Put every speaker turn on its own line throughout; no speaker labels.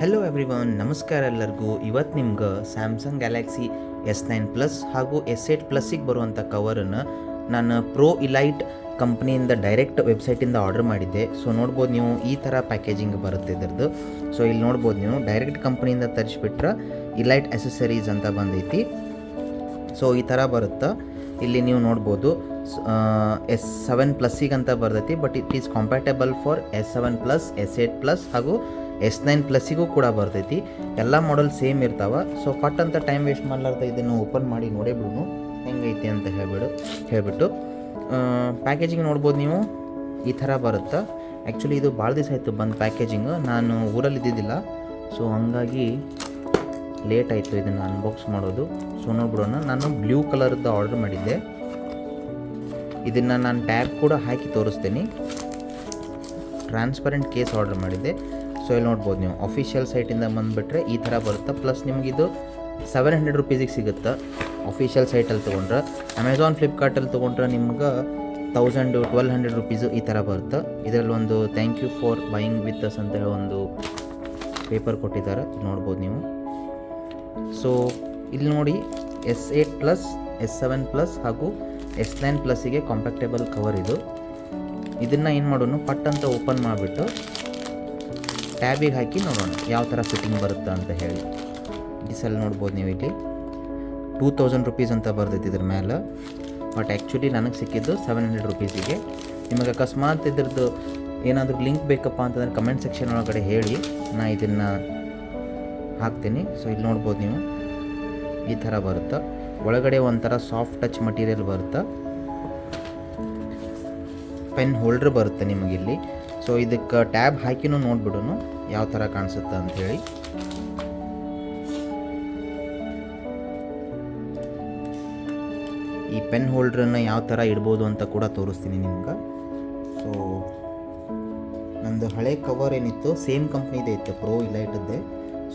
Hello everyone, ನಮಸ್ಕಾರ ಎಲ್ಲರಿಗೂ. ಇವತ್ತು ನಿಮ್ಗೆ ಸ್ಯಾಮ್ಸಂಗ್ ಗ್ಯಾಲಕ್ಸಿ S9 ಪ್ಲಸ್ ಹಾಗೂ S8 ಪ್ಲಸ್ಸಿಗೆ ಬರುವಂಥ ಕವರನ್ನು ನಾನು ಪ್ರೋ ಇಲೈಟ್ ಕಂಪ್ನಿಯಿಂದ ಡೈರೆಕ್ಟ್ ವೆಬ್ಸೈಟಿಂದ ಆರ್ಡರ್ ಮಾಡಿದ್ದೆ. ಸೊ ನೋಡ್ಬೋದು ನೀವು ಈ ಥರ ಪ್ಯಾಕೇಜಿಂಗ್ ಬರುತ್ತೆ ಇದರದ್ದು. ಸೊ ಇಲ್ಲಿ ನೋಡ್ಬೋದು ನೀವು ಡೈರೆಕ್ಟ್ ಕಂಪ್ನಿಯಿಂದ ತರಿಸ್ಬಿಟ್ರೆ ಇಲೈಟ್ ಅಸೆಸರೀಸ್ ಅಂತ ಬಂದೈತಿ. ಸೊ ಈ ಥರ ಬರುತ್ತೆ. ಇಲ್ಲಿ ನೀವು ನೋಡ್ಬೋದು S7 ಪ್ಲಸ್ಸಿಗೆ ಅಂತ ಬರ್ತೈತಿ, but it is compatible for S7 plus, S8 plus ಹಾಗೂ S9 ಪ್ಲಸ್ಸಿಗೂ ಕೂಡ ಬರ್ತೈತಿ. ಎಲ್ಲ ಮಾಡೆಲ್ ಸೇಮ್ ಇರ್ತಾವೆ. ಸೊ ಪಟ್ ಅಂತ ಟೈಮ್ ವೇಸ್ಟ್ ಮಾಡಲಾರ್ದ ಇದನ್ನು ಓಪನ್ ಮಾಡಿ ನೋಡೇಬಿಡು ಹೆಂಗೈತಿ ಅಂತ ಹೇಳಿಬಿಟ್ಟು ಪ್ಯಾಕೇಜಿಂಗ್ ನೋಡ್ಬೋದು ನೀವು ಈ ಥರ ಬರುತ್ತೆ. ಆ್ಯಕ್ಚುಲಿ ಇದು ಭಾಳ ದಿವಸ ಆಯಿತು ಬಂದು ಪ್ಯಾಕೇಜಿಂಗ್, ನಾನು ಊರಲ್ಲಿ ಇದ್ದಿದ್ದಿಲ್ಲ. ಸೊ ಹಂಗಾಗಿ ಲೇಟ್ ಆಯಿತು ಇದನ್ನು ಅನ್ಬಾಕ್ಸ್ ಮಾಡೋದು. ಸೊ ನೋಡ್ಬಿಡೋಣ. ನಾನು ಬ್ಲೂ ಕಲರ್ದು ಆರ್ಡರ್ ಮಾಡಿದ್ದೆ. ಇದನ್ನು ನಾನು ಟ್ಯಾಗ್ ಕೂಡ ಹಾಕಿ ತೋರಿಸ್ತೀನಿ. ಟ್ರಾನ್ಸ್ಪರೆಂಟ್ ಕೇಸ್ ಆರ್ಡರ್ ಮಾಡಿದ್ದೆ. ಸೊ ಇಲ್ಲಿ ನೋಡ್ಬೋದು ನೀವು ಅಫಿಷಿಯಲ್ ಸೈಟಿಂದ ಬಂದುಬಿಟ್ರೆ ಈ ಥರ ಬರುತ್ತೆ. ಪ್ಲಸ್ ನಿಮಗಿದು 700 ರುಪೀಸಿಗೆ ಸಿಗುತ್ತೆ ಅಫಿಷಿಯಲ್ ಸೈಟಲ್ಲಿ ತೊಗೊಂಡ್ರೆ. ಅಮೆಝಾನ್, ಫ್ಲಿಪ್ಕಾರ್ಟಲ್ಲಿ ತೊಗೊಂಡ್ರೆ ನಿಮ್ಗೆ 1000-1200 ರುಪೀಸು ಈ ಥರ ಬರುತ್ತೆ. ಇದರಲ್ಲಿ ಒಂದು thank you for buying with us ಅಂತ ಹೇಳಿ ಒಂದು ಪೇಪರ್ ಕೊಟ್ಟಿದ್ದಾರೆ, ನೋಡ್ಬೋದು ನೀವು. ಸೊ ಇಲ್ಲಿ ನೋಡಿ S8 ಪ್ಲಸ್, S7 ಪ್ಲಸ್ ಹಾಗೂ S9 ಪ್ಲಸ್ಸಿಗೆ ಕಾಂಪ್ಯಾಕ್ಟೇಬಲ್ ಕವರ್ ಇದು. ಇದನ್ನು ಏನು ಮಾಡೋಣ, ಪಟ್ ಅಂತ ಓಪನ್ ಮಾಡಿಬಿಟ್ಟು ಟ್ಯಾಬಿಗೆ ಹಾಕಿ ನೋಡೋಣ ಯಾವ ಥರ ಫಿಟ್ಟಿಂಗ್ ಬರುತ್ತೆ ಅಂತ ಹೇಳಿ. ಈ ಸಲ ನೋಡ್ಬೋದು ನೀವು ಇಲ್ಲಿ 2000 ರುಪೀಸ್ ಅಂತ ಬರ್ತೈತಿ ಇದ್ರ ಮೇಲೆ. ಬಟ್ ಆ್ಯಕ್ಚುಲಿ ನನಗೆ ಸಿಕ್ಕಿದ್ದು 700 ರುಪೀಸಿಗೆ. ನಿಮಗೆ ಅಕಸ್ಮಾತ್ ಇದ್ರದ್ದು ಏನಾದರೂ ಲಿಂಕ್ ಬೇಕಪ್ಪ ಅಂತಂದರೆ ಕಮೆಂಟ್ ಸೆಕ್ಷನ್ ಒಳಗಡೆ ಹೇಳಿ, ನಾನು ಇದನ್ನು ಹಾಕ್ತೀನಿ. ಸೊ ಇಲ್ಲಿ ನೋಡ್ಬೋದು ನೀವು ಈ ಥರ ಬರುತ್ತೆ. ಒಳಗಡೆ ಒಂಥರ ಸಾಫ್ಟ್ ಟಚ್ ಮಟೀರಿಯಲ್ ಬರುತ್ತೆ. ಪೆನ್ ಹೋಲ್ಡ್ರ್ ಬರುತ್ತೆ ನಿಮಗಿಲ್ಲಿ. ಸೊ ಇದಕ್ಕೆ ಟ್ಯಾಬ್ ಹಾಕಿನೂ ನೋಡ್ಬಿಡೋನು ಯಾವ ಥರ ಕಾಣಿಸುತ್ತೆ ಅಂಥೇಳಿ. ಈ ಪೆನ್ ಹೋಲ್ಡ್ರನ್ನು ಯಾವ ಥರ ಇಡ್ಬೋದು ಅಂತ ಕೂಡ ತೋರಿಸ್ತೀನಿ ನಿಮ್ಗೆ. ಸೊ ನಂದು ಹಳೆ ಕವರ್ ಏನಿತ್ತು ಸೇಮ್ ಕಂಪ್ನಿದೇ ಇತ್ತು, ಪ್ರೋ ಇಲೈಟದ್ದೇ.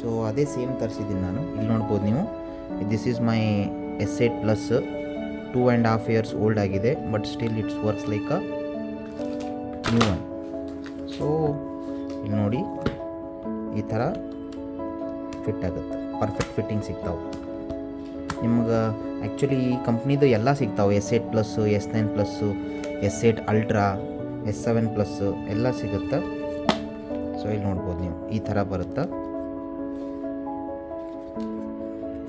ಸೊ ಅದೇ ಸೇಮ್ ತರಿಸಿದ್ದೀನಿ ನಾನು. ಇಲ್ಲಿ ನೋಡ್ಬೋದು ನೀವು, this is my S8 plus. 2.5 years old ಆಗಿದೆ, but still it's works like a new one. So ಇಲ್ಲಿ ನೋಡಿ ಈ ಥರ ಫಿಟ್ ಆಗುತ್ತೆ, ಪರ್ಫೆಕ್ಟ್ ಫಿಟ್ಟಿಂಗ್ ಸಿಗ್ತಾವೆ ನಿಮ್ಗೆ. ಆ್ಯಕ್ಚುಲಿ ಈ ಕಂಪ್ನಿದು ಎಲ್ಲ ಸಿಗ್ತಾವೆ, S8 plus, S9 plus, S8 ultra, S7 plus ಎಲ್ಲ ಸಿಗುತ್ತೆ. ಸೊ ಇಲ್ಲಿ ನೋಡ್ಬೋದು ನೀವು ಈ ಥರ ಬರುತ್ತೆ.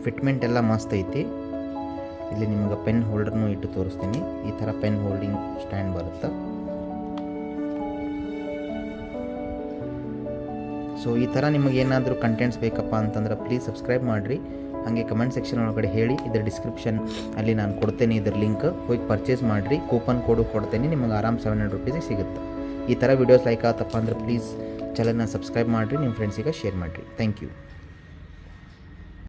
ಫಿಟ್ಮೆಂಟ್ ಎಲ್ಲ ಮಸ್ತ್ ಐತಿ. ಇಲ್ಲಿ ನಿಮ್ಗೆ ಪೆನ್ ಹೋಲ್ಡರ್ನೂ ಇಟ್ಟು ತೋರಿಸ್ತೀನಿ. ಈ ಥರ ಪೆನ್ ಹೋಲ್ಡಿಂಗ್ ಸ್ಟ್ಯಾಂಡ್ ಬರುತ್ತೆ. ಸೊ ಈ ಥರ ನಿಮಗೇನಾದರೂ ಕಂಟೆಂಟ್ಸ್ ಬೇಕಪ್ಪ ಅಂತಂದ್ರೆ ಪ್ಲೀಸ್ ಸಬ್ಸ್ಕ್ರೈಬ್ ಮಾಡಿರಿ. ಹಾಗೆ ಕಮೆಂಟ್ ಸೆಕ್ಷನ್ ಒಳಗಡೆ ಹೇಳಿ. ಇದರ ಡಿಸ್ಕ್ರಿಪ್ಷನ್ ಅಲ್ಲಿ ನಾನು ಕೊಡ್ತೇನೆ ಇದರ ಲಿಂಕ್, ಹೋಗಿ ಪರ್ಚೇಸ್ ಮಾಡಿರಿ. ಕೂಪನ್ ಕೋಡು ಕೊಡ್ತೇನೆ, ನಿಮಗೆ ಆರಾಮ್ 700 ರುಪೀಸಿಗೆ ಸಿಗುತ್ತೆ. ಈ ಥರ ವೀಡಿಯೋಸ್ ಲೈಕ್ ಆತಪ್ಪ ಅಂದ್ರೆ ಪ್ಲೀಸ್ ಚಾನಲ್ನ ಸಬ್ಸ್ಕ್ರೈಬ್ ಮಾಡಿರಿ, ನಿಮ್ಮ ಫ್ರೆಂಡ್ಸಿಗೆ ಶೇರ್ ಮಾಡಿರಿ. Thank you.